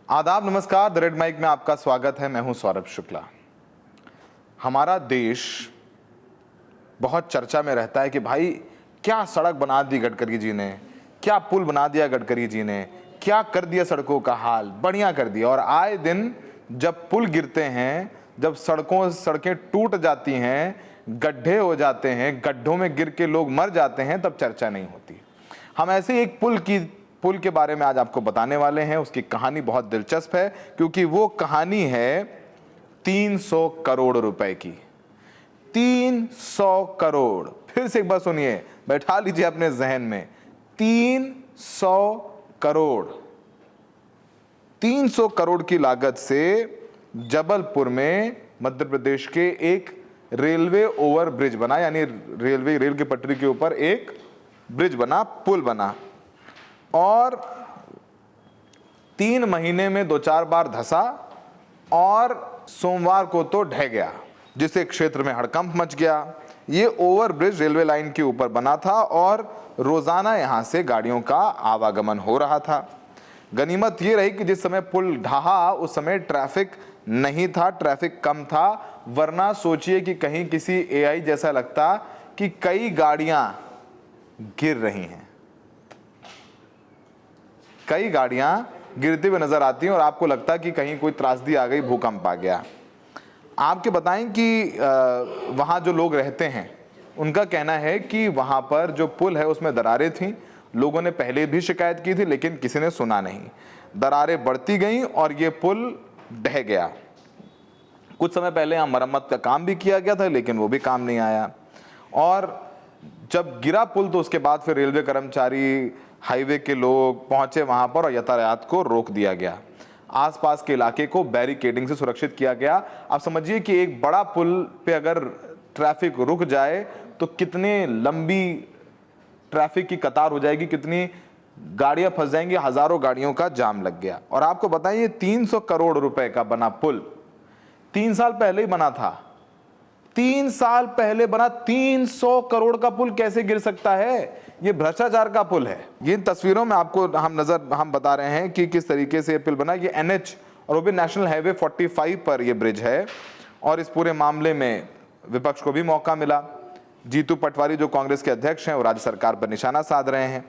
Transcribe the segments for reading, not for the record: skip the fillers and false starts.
आदाब, नमस्कार। The red mic में आपका स्वागत है। मैं हूं सौरभ शुक्ला। हमारा देश बहुत चर्चा में रहता है कि भाई क्या सड़क बना दी गडकरी जी ने, क्या पुल बना दिया गडकरी जी ने, क्या कर दिया सड़कों का हाल, बढ़िया कर दिया। और आए दिन जब पुल गिरते हैं, जब सड़कें टूट जाती हैं, गड्ढे हो जाते हैं, गड्ढों में गिर के लोग मर जाते हैं, तब चर्चा नहीं होती। हम ऐसे ही एक पुल के बारे में आज आपको बताने वाले हैं। उसकी कहानी बहुत दिलचस्प है, क्योंकि वो कहानी है 300 करोड़ रुपए की। 300 करोड़, फिर से एक बार सुनिए, बैठा लीजिए अपने जहन में। 300 करोड़, 300 करोड़ की लागत से जबलपुर में मध्य प्रदेश के एक रेलवे ओवर ब्रिज बना, यानी रेल की पटरी के ऊपर एक ब्रिज बना, पुल बना। और 3 महीने में 2-4 बार धंसा और सोमवार को तो ढह गया, जिससे क्षेत्र में हड़कंप मच गया। ये ओवर ब्रिज रेलवे लाइन के ऊपर बना था और रोजाना यहां से गाड़ियों का आवागमन हो रहा था। गनीमत ये रही कि जिस समय पुल ढहा उस समय ट्रैफिक नहीं था, ट्रैफिक कम था। वरना सोचिए कि कहीं किसी एआई जैसा लगता कि कई गाड़ियां गिर रही हैं, कई गाड़ियां गिरती हुई नजर आती हैं और आपको लगता कि कहीं कोई त्रासदी आ गई, भूकंप आ गया। आपके बताएं कि वहाँ जो लोग रहते हैं उनका कहना है कि वहाँ पर जो पुल है उसमें दरारें थीं। लोगों ने पहले भी शिकायत की थी, लेकिन किसी ने सुना नहीं। दरारें बढ़ती गईं और ये पुल ढह गया। कुछ समय पहले यहाँ मरम्मत का काम भी किया गया था, लेकिन वो भी काम नहीं आया। और जब गिरा पुल तो उसके बाद फिर रेलवे कर्मचारी, हाईवे के लोग पहुंचे वहां पर और यातायात को रोक दिया गया। आसपास के इलाके को बैरिकेडिंग से सुरक्षित किया गया। आप समझिए कि एक बड़ा पुल पे अगर ट्रैफिक रुक जाए तो कितने लंबी ट्रैफिक की कतार हो जाएगी, कितनी गाड़ियां फंस जाएंगी, हजारों गाड़ियों का जाम लग गया। और आपको बताइए 300 करोड़ रुपए का बना पुल 3 साल पहले ही बना था। 3 साल पहले बना 300 करोड़ का पुल कैसे गिर सकता है? ये भ्रष्टाचार का पुल है। ये तस्वीरों में आपको हम बता रहे हैं कि किस तरीके से ये पुल बना। ये एनएच और वो भी नेशनल हाईवे 45 पर ये ब्रिज है। और इस पूरे मामले में विपक्ष को भी मौका मिला। जीतू पटवारी जो कांग्रेस के अध्यक्ष हैं, वो राज्य सरकार पर निशाना साध रहे हैं।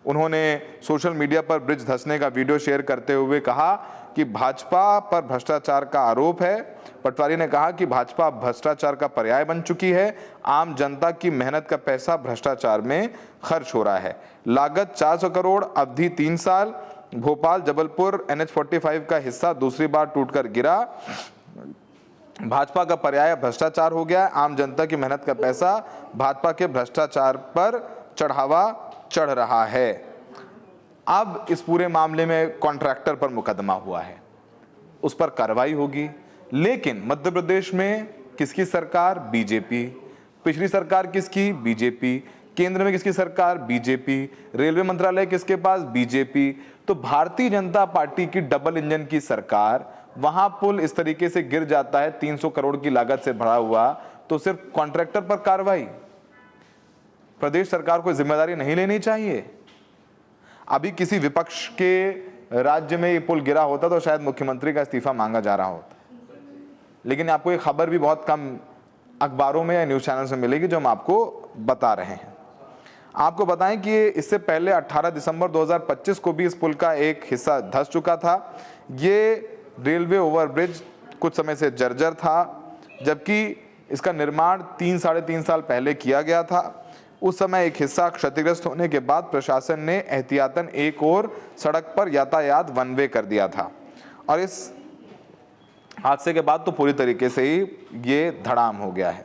उन्होंने सोशल मीडिया पर ब्रिज धंसने का वीडियो शेयर करते हुए कहा कि भाजपा पर भ्रष्टाचार का आरोप है। पटवारी ने कहा कि भाजपा भ्रष्टाचार का पर्याय बन चुकी है। आम जनता की मेहनत का पैसा भ्रष्टाचार में खर्च हो रहा है। लागत 400 करोड़, अवधि 3 साल। भोपाल जबलपुर NH 45 का हिस्सा दूसरी बार टूटकर गिरा। भाजपा का पर्याय भ्रष्टाचार हो गया। आम जनता की मेहनत का पैसा भाजपा के भ्रष्टाचार पर चढ़ावा चढ़ रहा है। अब इस पूरे मामले में कॉन्ट्रैक्टर पर मुकदमा हुआ है, उस पर कार्रवाई होगी। लेकिन मध्य प्रदेश में किसकी सरकार? बीजेपी। पिछली सरकार किसकी? बीजेपी। केंद्र में किसकी सरकार? बीजेपी। रेलवे मंत्रालय किसके पास? बीजेपी। तो भारतीय जनता पार्टी की डबल इंजन की सरकार, वहां पुल इस तरीके से गिर जाता है 300 करोड़ की लागत से भरा हुआ, तो सिर्फ कॉन्ट्रैक्टर पर कार्रवाई। प्रदेश सरकार को जिम्मेदारी नहीं लेनी चाहिए? अभी किसी विपक्ष के राज्य में ये पुल गिरा होता तो शायद मुख्यमंत्री का इस्तीफा मांगा जा रहा होता। लेकिन आपको ये खबर भी बहुत कम अखबारों में या न्यूज चैनल से मिलेगी जो हम आपको बता रहे हैं। आपको बताएं कि इससे पहले 18 दिसंबर 2025 को भी इस पुल का एक हिस्सा धंस चुका था। ये रेलवे ओवरब्रिज कुछ समय से जर्जर था, जबकि इसका निर्माण 3-3.5 साल पहले किया गया था। उस समय एक हिस्सा क्षतिग्रस्त होने के बाद प्रशासन ने एहतियातन एक और सड़क पर यातायात वन वे कर दिया था। और इस हादसे के बाद तो पूरी तरीके से ही ये धड़ाम हो गया है।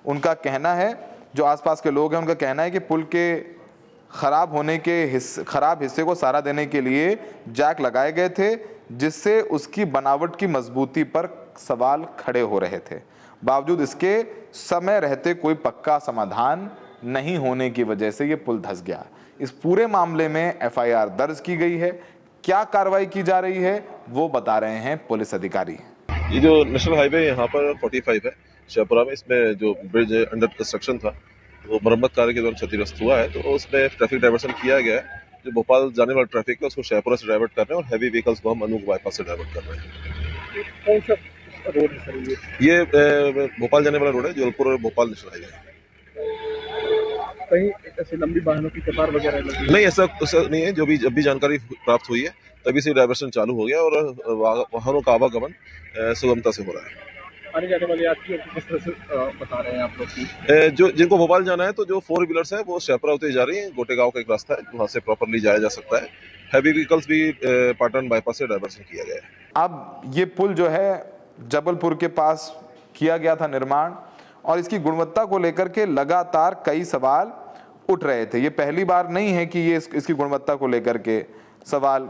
उनका कहना है, जो आसपास के लोग हैं उनका कहना है कि पुल के खराब हिस्से को सहारा देने के लिए जैक लगाए गए थे, जिससे उसकी बनावट की मजबूती पर सवाल खड़े हो रहे थे। बावजूद इसके समय रहते कोई पक्का समाधान नहीं होने की वजह से ये पुल धंस गया। इस पूरे मामले में FIR दर्ज की गई है। क्या कार्रवाई की जा रही है वो बता रहे हैं पुलिस अधिकारी। ये जो नेशनल हाईवे यहाँ पर 45 है शाहपुरा में, इसमें जो ब्रिज अंडर कंस्ट्रक्शन था वो मरम्मत कार्य के दौरान क्षतिग्रस्त हुआ है, तो उसमें ट्रैफिक डाइवर्सन किया गया है जो भोपाल जाने वाला ट्रैफिक है उसको शाहपुरा से डाइवर्ट कर रहे हैं और हैवी व्हीकल्स को हम अनूप बाईपास से डाइवर्ट कर रहे हैं। कौन सा रोड है सर ये? ये भोपाल जाने वाला रोड है, जबलपुर और भोपाल नेशनल हाईवे। कहीं ऐसे लंबी वाहनों की कतार वगैरह लगी है? नहीं, ऐसा नहीं है। जब भी जानकारी प्राप्त हुई है तभी से डाइवर्शन चालू हो गया और वाहनों का आवागमन सुगमता से हो रहा है। आने जाने वाले यात्रियों को किस तरह से बता रहे हैं आप लोग की? जो जिनको भोपाल जाना है तो जो 4 व्हीलर्स है वो शाहपुरा होते जा रही है। गोटेगांव का एक रास्ता है वहाँ से प्रॉपरली जाया जा सकता है। हैवी व्हीकल्स भी पाटन बाईपास से डाइवर्सन किया गया है। अब ये पुल जो है जबलपुर के पास किया गया था निर्माण, और इसकी गुणवत्ता को लेकर के लगातार कई सवाल उठ रहे थे। ये पहली बार नहीं है कि ये इसकी गुणवत्ता को लेकर के सवाल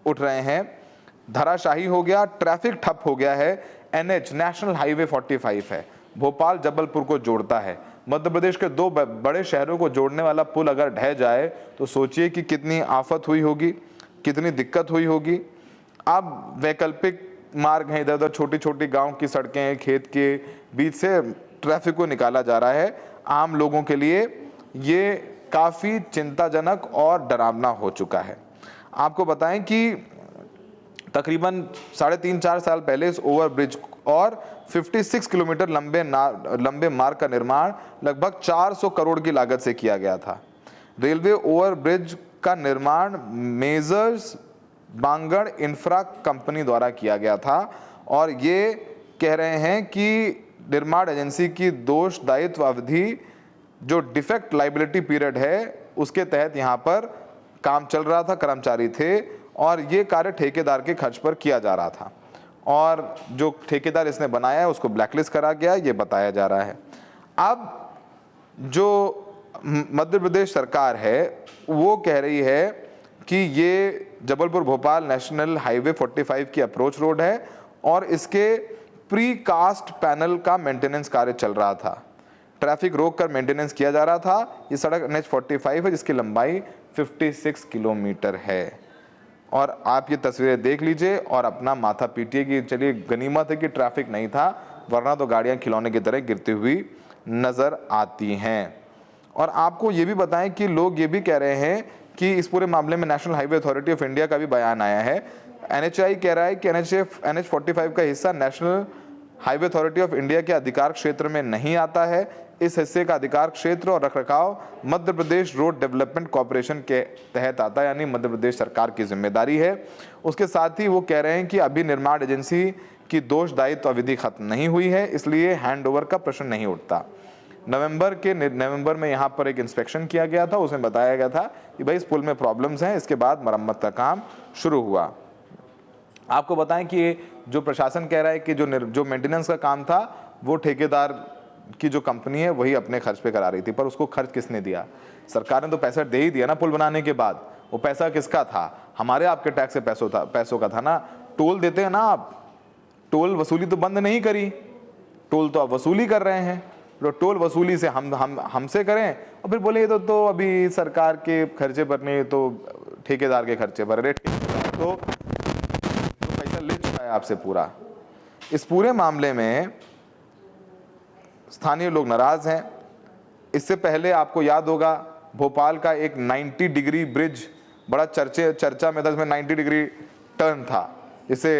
उठ रहे हैं। धराशाही हो गया, ट्रैफिक ठप हो गया है। एनएच नेशनल हाईवे 45 है, भोपाल जबलपुर को जोड़ता है। मध्य प्रदेश के दो बड़े शहरों को जोड़ने वाला पुल अगर ढह जाए तो सोचिए कि कितनी आफत हुई होगी, कितनी दिक्कत हुई होगी। अब वैकल्पिक मार्ग हैं, इधर उधर छोटी छोटी गांव की सड़कें, खेत के बीच से ट्रैफिक को निकाला जा रहा है। आम लोगों के लिए ये काफ़ी चिंताजनक और डरावना हो चुका है। आपको बताएं कि तकरीबन 3.5-4 साल पहले इस ओवरब्रिज और 56 किलोमीटर लंबे मार्ग का निर्माण लगभग 400 करोड़ की लागत से किया गया था। रेलवे ओवरब्रिज का निर्माण मेजर्स बांगड़ इंफ्रा कंपनी द्वारा किया गया था, और ये कह रहे हैं कि निर्माण एजेंसी की दोष दायित्व अवधि जो डिफेक्ट लाइबिलिटी पीरियड है उसके तहत यहाँ पर काम चल रहा था, कर्मचारी थे, और ये कार्य ठेकेदार के खर्च पर किया जा रहा था, और जो ठेकेदार इसने बनाया है उसको ब्लैकलिस्ट करा गया, ये बताया जा रहा है। अब जो मध्य प्रदेश सरकार है वो कह रही है कि ये जबलपुर भोपाल नेशनल हाईवे 45 की अप्रोच रोड है और इसके प्री कास्ट पैनल का मेंटेनेंस कार्य चल रहा था। ट्रैफिक रोक कर मेंटेनेंस किया जा रहा था। ये सड़क NH 45 है जिसकी लंबाई 56 किलोमीटर है, और आप ये तस्वीरें देख लीजिए और अपना माथा पीटिए कि चलिए गनीमत है कि ट्रैफिक नहीं था, वरना तो गाड़ियां खिलौने की तरह गिरती हुई नजर आती हैं। और आपको ये भी बताएं कि लोग ये भी कह रहे हैं कि इस पूरे मामले में national highway authority of India का भी बयान आया है। NHAI कह रहा है कि NH 45 का हिस्सा national highway authority of India के अधिकार क्षेत्र में नहीं आता है। इस हिस्से का अधिकार क्षेत्र और रखरखाव Madhya Pradesh road development corporation के तहत आता है, यानी मध्य प्रदेश सरकार की जिम्मेदारी है। उसके साथ ही वो कह रहे हैं कि अभी निर्माण एजेंसी की दोष दायित्व अवधि खत्म नहीं हुई है, इसलिए हैंडओवर का प्रश्न नहीं उठता। नवंबर में यहाँ पर एक इंस्पेक्शन किया गया था, उसमें बताया गया था कि भाई इस पुल में प्रॉब्लम्स हैं, इसके बाद मरम्मत का काम शुरू हुआ। आपको बताएं कि जो प्रशासन कह रहा है कि जो मेंटेनेंस का काम था वो ठेकेदार की जो कंपनी है वही अपने खर्च पे करा रही थी, पर उसको खर्च किसने दिया? सरकार ने तो पैसा दे ही दिया ना पुल बनाने के बाद। वो पैसा किसका था? हमारे आपके टैक्स से पैसों का था ना। टोल देते हैं ना आप, टोल वसूली तो बंद नहीं करी, टोल तो आप वसूली कर रहे हैं। तो टोल वसूली से हमसे करें और फिर बोले ये तो अभी सरकार के खर्चे पर नहीं, तो ठेकेदार के खर्चे पर। अरे ठेकेदार तो पैसा ले चुका है आपसे पूरा। इस पूरे मामले में स्थानीय लोग नाराज हैं। इससे पहले आपको याद होगा भोपाल का एक 90 डिग्री ब्रिज बड़ा चर्चा में था, इसमें 90 डिग्री टर्न था, जिसे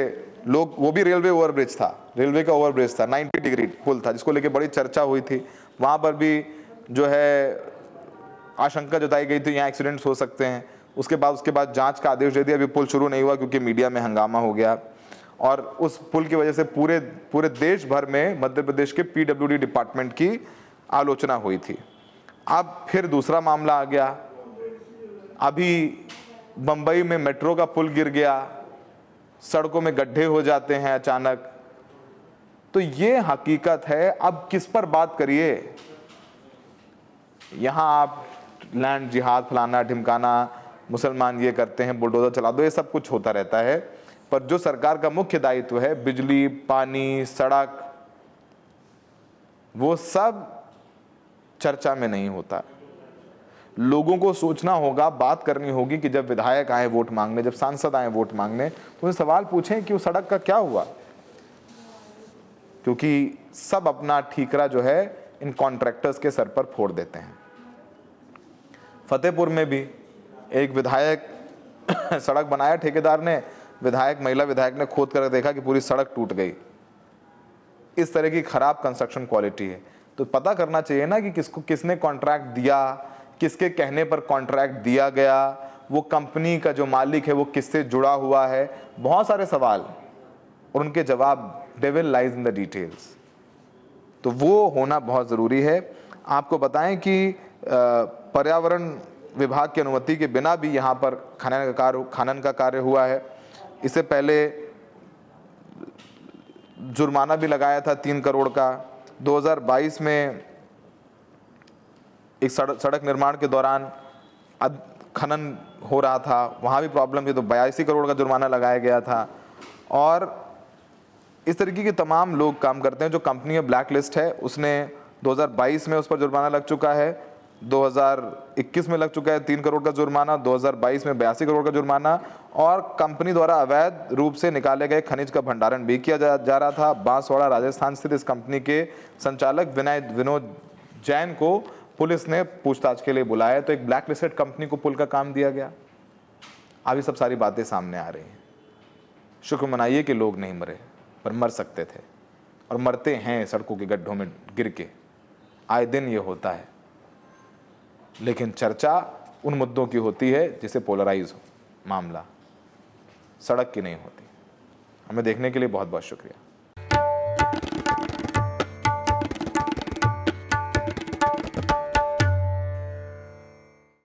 लोग, वो भी रेलवे ओवरब्रिज था, रेलवे का ओवरब्रिज था, 90 डिग्री पुल था, जिसको लेके बड़ी चर्चा हुई थी। वहाँ पर भी जो है आशंका जताई गई थी यहाँ एक्सीडेंट्स हो सकते हैं। उसके बाद जांच का आदेश दे दिया। अभी पुल शुरू नहीं हुआ क्योंकि मीडिया में हंगामा हो गया, और उस पुल की वजह से पूरे देश भर में मध्य प्रदेश के PWD डिपार्टमेंट की आलोचना हुई थी। अब फिर दूसरा मामला आ गया। अभी बंबई में मेट्रो का पुल गिर गया, सड़कों में गड्ढे हो जाते हैं अचानक। तो ये हकीकत है। अब किस पर बात करिए? यहां आप लैंड जिहाद फलाना ढिमकाना, मुसलमान ये करते हैं, बुलडोजर चला दो, ये सब कुछ होता रहता है। पर जो सरकार का मुख्य दायित्व है, बिजली, पानी, सड़क, वो सब चर्चा में नहीं होता। लोगों को सोचना होगा, बात करनी होगी कि जब विधायक आए वोट मांगने, जब सांसद आए वोट मांगने, तो उन्हें सवाल पूछें कि उस सड़क का क्या हुआ, क्योंकि सब अपना ठीकरा जो है इन कॉन्ट्रैक्टर्स के सर पर फोड़ देते हैं। फतेहपुर में भी एक विधायक सड़क बनाया ठेकेदार ने, महिला विधायक ने खोद कर देखा कि पूरी सड़क टूट गई। इस तरह की खराब कंस्ट्रक्शन क्वालिटी है। तो पता करना चाहिए ना कि किसने कॉन्ट्रैक्ट दिया, किसके कहने पर कॉन्ट्रैक्ट दिया गया, वो कंपनी का जो मालिक है वो किससे जुड़ा हुआ है। बहुत सारे सवाल और उनके जवाब, devil lies in the details. तो वो होना बहुत ज़रूरी है। आपको बताएं कि पर्यावरण विभाग की अनुमति के बिना भी यहाँ पर खनन का कार्य हुआ है। इससे पहले जुर्माना भी लगाया था 3 करोड़ का। 2022 में एक सड़क निर्माण के दौरान खनन हो रहा था, वहाँ भी प्रॉब्लम थी, तो 82 करोड़ का जुर्माना लगाया गया था। और इस तरीके के तमाम लोग काम करते हैं। जो कंपनी ब्लैक लिस्ट है उसने 2022 में उस पर जुर्माना लग चुका है, 2021 में लग चुका है 3 करोड़ का जुर्माना, 2022 में 82 करोड़ का जुर्माना। और कंपनी द्वारा अवैध रूप से निकाले गए खनिज का भंडारण भी किया जा रहा था। बांसवाड़ा राजस्थान स्थित इस कंपनी के संचालक विनोद जैन को पुलिस ने पूछताछ के लिए बुलाया। तो एक ब्लैक लिस्टेड कंपनी को पुल का काम दिया गया। अब ये सब सारी बातें सामने आ रही हैं। शुक्र मनाइए कि लोग नहीं मरे, पर मर सकते थे और मरते हैं सड़कों के गड्ढों में गिर के। आए दिन ये होता है। लेकिन चर्चा उन मुद्दों की होती है जिसे पोलराइज हो मामला, सड़क की नहीं होती। हमें देखने के लिए बहुत बहुत शुक्रिया।